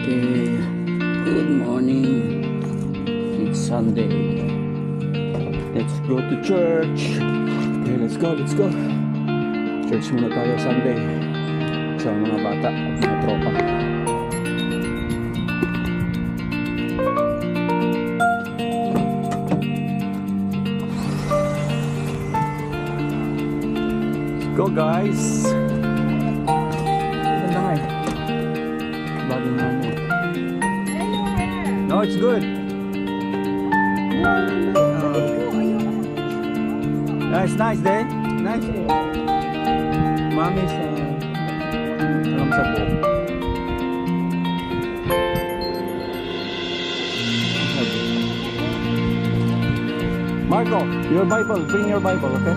Okay, good morning. It's Sunday. Let's go to church. Okay, let's go. Church muna tayo Sunday. Sa mga bata at mga tropa. Let's go, guys. Ganda nga eh. Bagong namin. No, it's good. It's nice day. Nice. Mommy's alam sa buhok. Marco, your Bible. Bring your Bible, okay?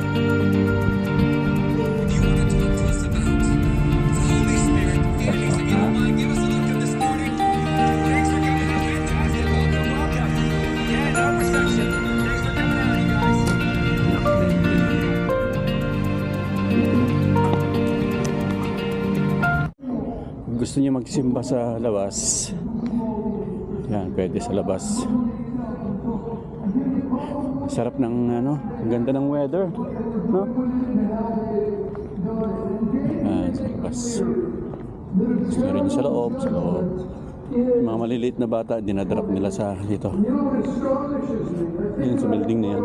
Gusto niyo magsimba sa labas, yan, pwede sa labas. Sarap ng ang ganda ng weather, no? Yan, sa labas. Gusto rin sa loob. Yung mga maliliit na bata, dinadrop nila sa dito. Yan sa building na yan.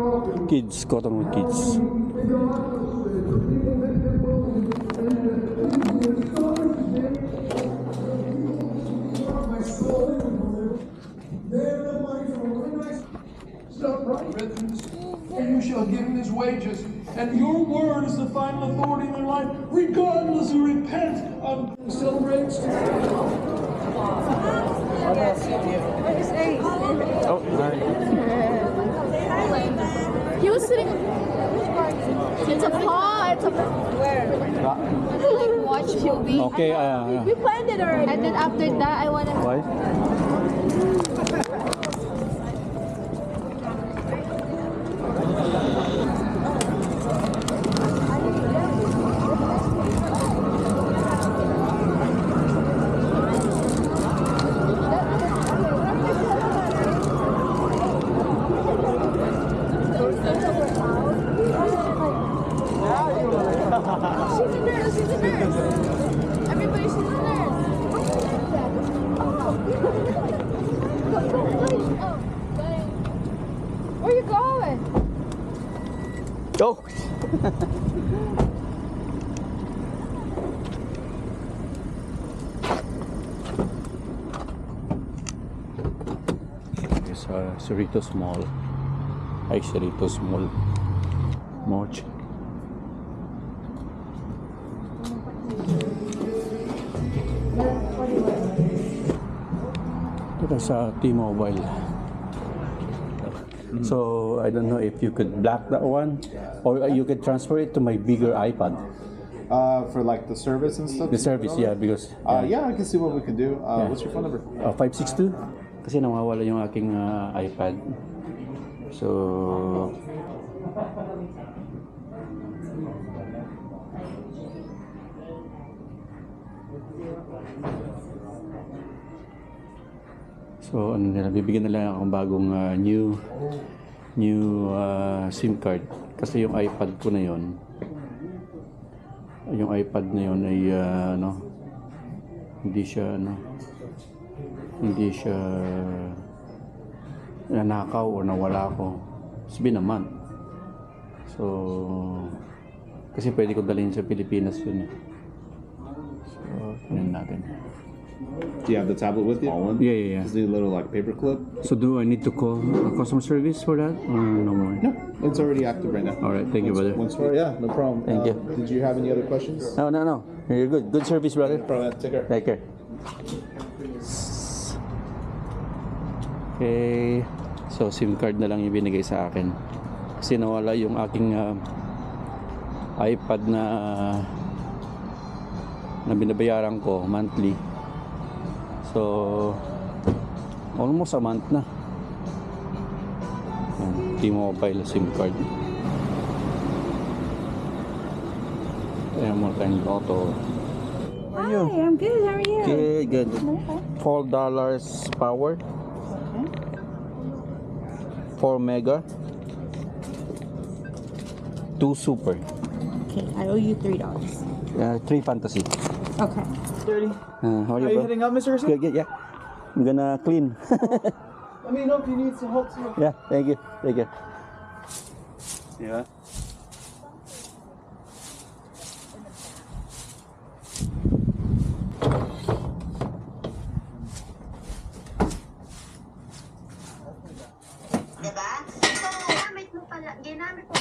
Kids, Cottonwood Kids. And you shall give him his wages, and your word is the final authority in their life, regardless who repent of celebrates. Oh, hi. He was sitting. It's a paw. It's a. Where? Like watch movie. Okay, We planned it already. And then after that, I wanna. why? She's a nurse. Everybody, she's a nurse. Where you going? Oh! It's Cerritos Mall. Ay, Cerritos Mall. Moch. Ito sa T-Mobile. So, I don't know if you could black that one or you could transfer it to my bigger iPad. For like the service and stuff? The service, yeah, because... Yeah, I can see what we can do. What's your phone number? 562 kasi nawawala yung aking iPad. So... So, ano nila, bibigyan nila akong bagong new SIM card. Kasi yung iPad ko na yon, ay hindi siya nanakaw o nawala ko. It's been a month. So, kasi pwede ko dalhin sa Pilipinas yun. So, tingnan natin. Do you have the tablet with you? Yeah. Just need a little like paper clip. So do I need to call customer service for that? Or no more? No, it's already active right now. All right, thank you, brother. Yeah, no problem. Thank you. Did you have any other questions? No. You're good. Good service, brother. Take care. Take care. Okay. So SIM card na lang yung binigay sa akin. Kasi nawala yung aking iPad na binabayaran ko monthly. So almost a month na. T-Mobile SIM card. Ayan mo tayong auto. How are you? Hi, I'm good. How are you? Good. $4 power. 4 mega. 2 super. Okay, I owe you $3. 3 fantasy. Okay. How are you, Are you bro? heading out, Mr. Garcia? Good, yeah. I'm gonna clean. Let me know if you need some help. Yeah, thank you. Yeah. Diba? So, ginamit mo pala, ginamit mo.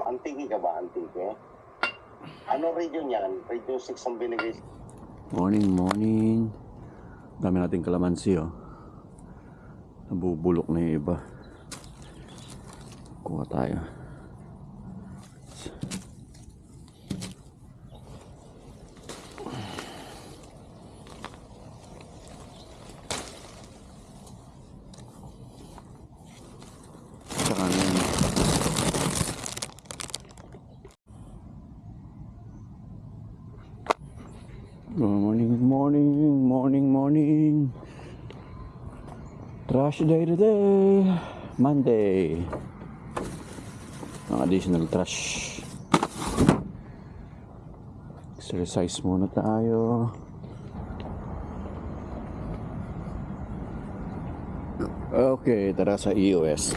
Antiki ka ba? Antiki? Ano region yan? Region 6 ang binigay. Morning. Dami nating kalamansi, oh. Nabubulok na yung iba. Kuha tayo. Tsaka na yun. Morning. Trash day today. Monday. Ang additional trash. Exercise muna tayo. Okay, tara sa EOS.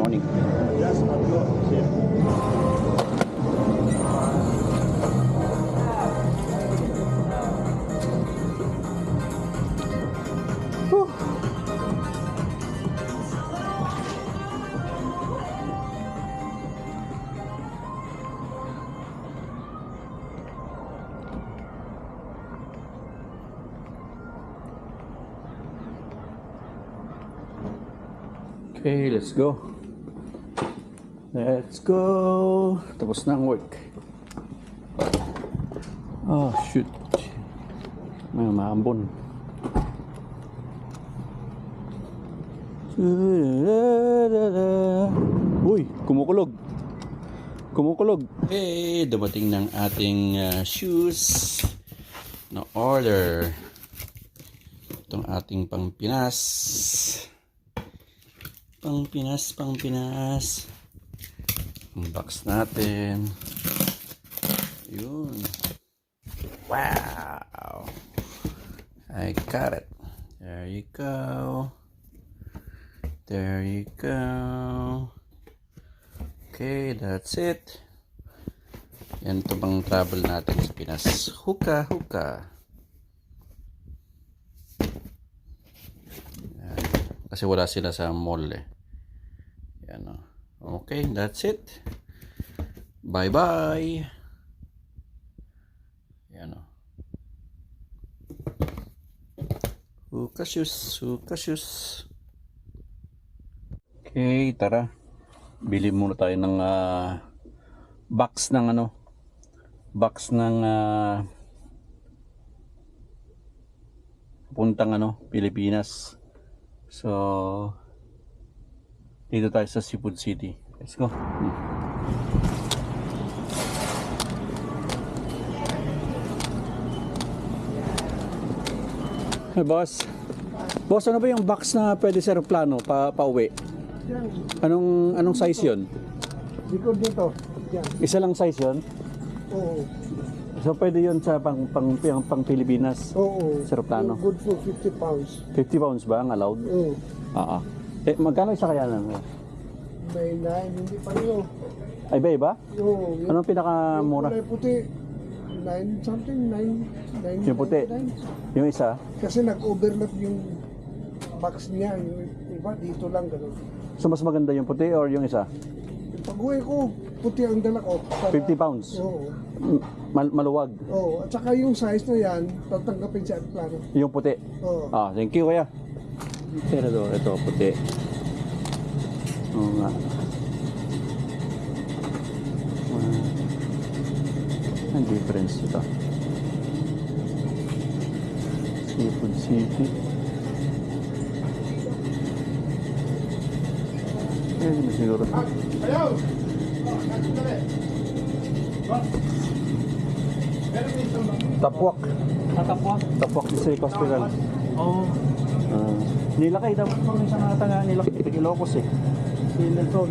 Morning. Okay, let's go. Tapos na ang work. Oh, shoot. May maambon. Uy, kumukulog. Okay, dumating ng ating shoes na order. Itong ating pang Pinas. Pang Pinas. Ang box natin. Yun. Wow. I got it. There you go. Okay, that's it. Yan ito bang travel natin sa Pinas. Huka. Yan. Kasi wala sila sa mall eh. Yan o. Okay, that's it. Bye-bye. Yan o. Huka shoes. Okay, tara. Bili muna tayo ng box ng puntang Pilipinas. So dito tayo sa Seafood City. Let's go. Hey, boss, ano ba yung box na pwede sa aeroplano pauwi? Anong size yun? Likod dito. Yan. Isa lang size yun? Oo. So pwede yun sa pang Pilipinas? Oo. Sa aeroplano? Good for 50 pounds. 50 pounds ba ang allowed? Oo. Magkano isa kaya nun? May 9, hindi pa rin. Ay, iba? Oo. Anong pinakamura? Kulay puti. 9 something, 9. Yung puti? Yung isa? Kasi nag-overlap yung box niya. Yung iba dito lang gano'n. So mas maganda yung puti or yung isa? Yung pag-uwi ko, puti ang dala ko. 50 pounds? Oo. Maluwag? Oo. At saka yung size na yan, tatanggapin sa plano. Yung puti? Oo. Thank you kuya. Pero ito puti. Oo nga. Ang difference ito. Seafood City. Ayun na siguro. Tapwak. Tatapwa? Tapwak District Hospital. Oo. Nilakay dapat mo isang nga nilakay. Ilocos eh. Si Nelson.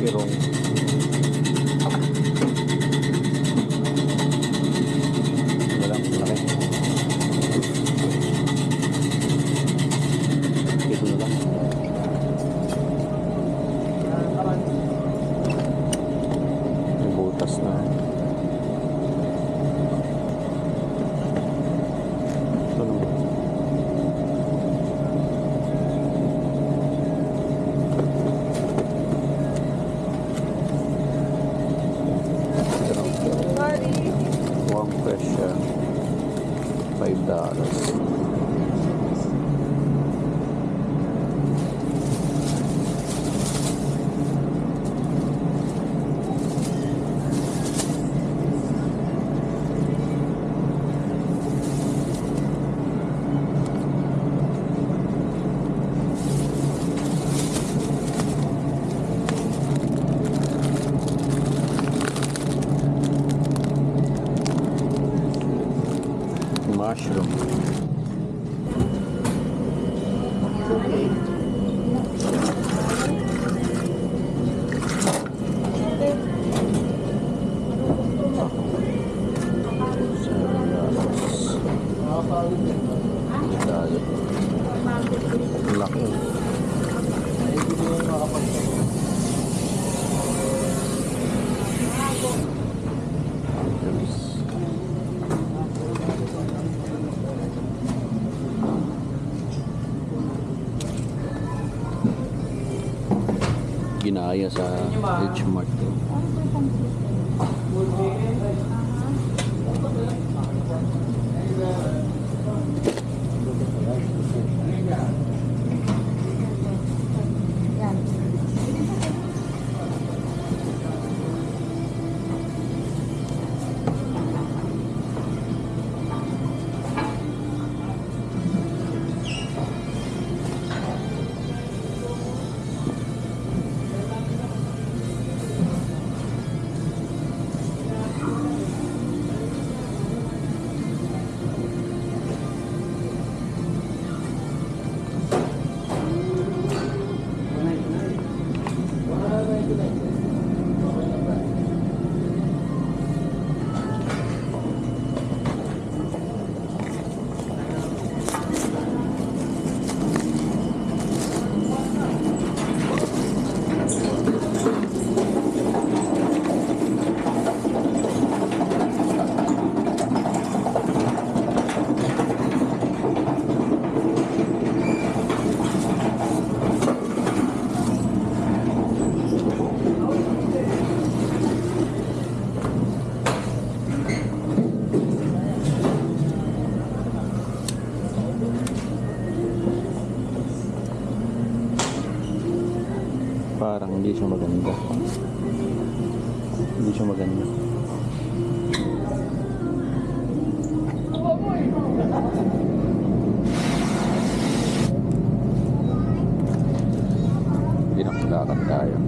Kirong. Walang laki. Ito na lang. May butas na. Ito naman. One question. $5. Mushroom. Laki. Ginaya sa H Mart. Parang hindi siya maganda. Hindi siya maganda. Hindi na lakad tayo.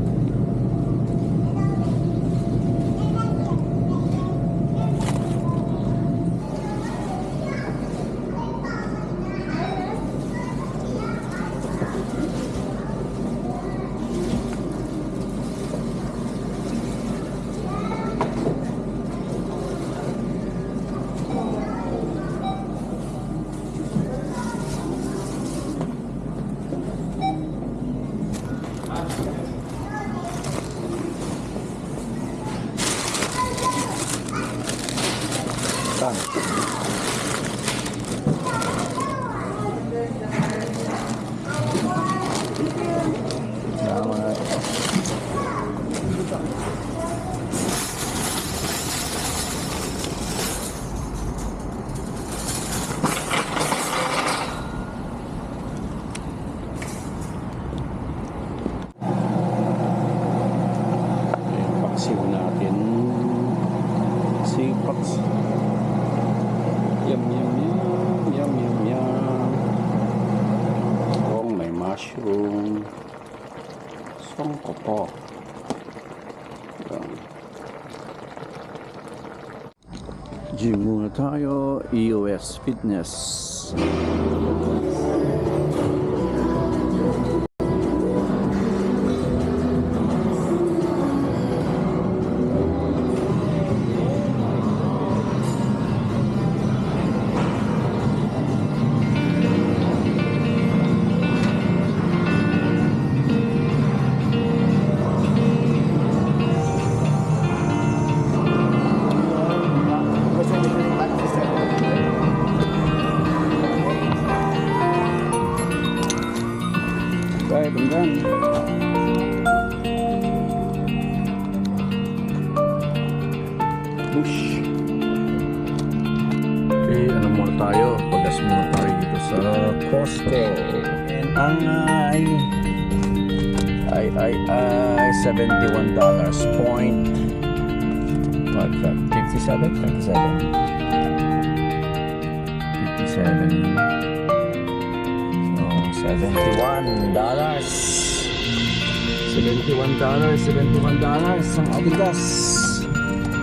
yung songkoto. Yan. Gym muna tayo, EOS Fitness. Right, I'm done. Push. Okay, ano muna tayo? Pagas muna tayo dito sa Costco. And ang ay $71 point. What's that? 57? 57. 57. $71. $71 ang ating gas.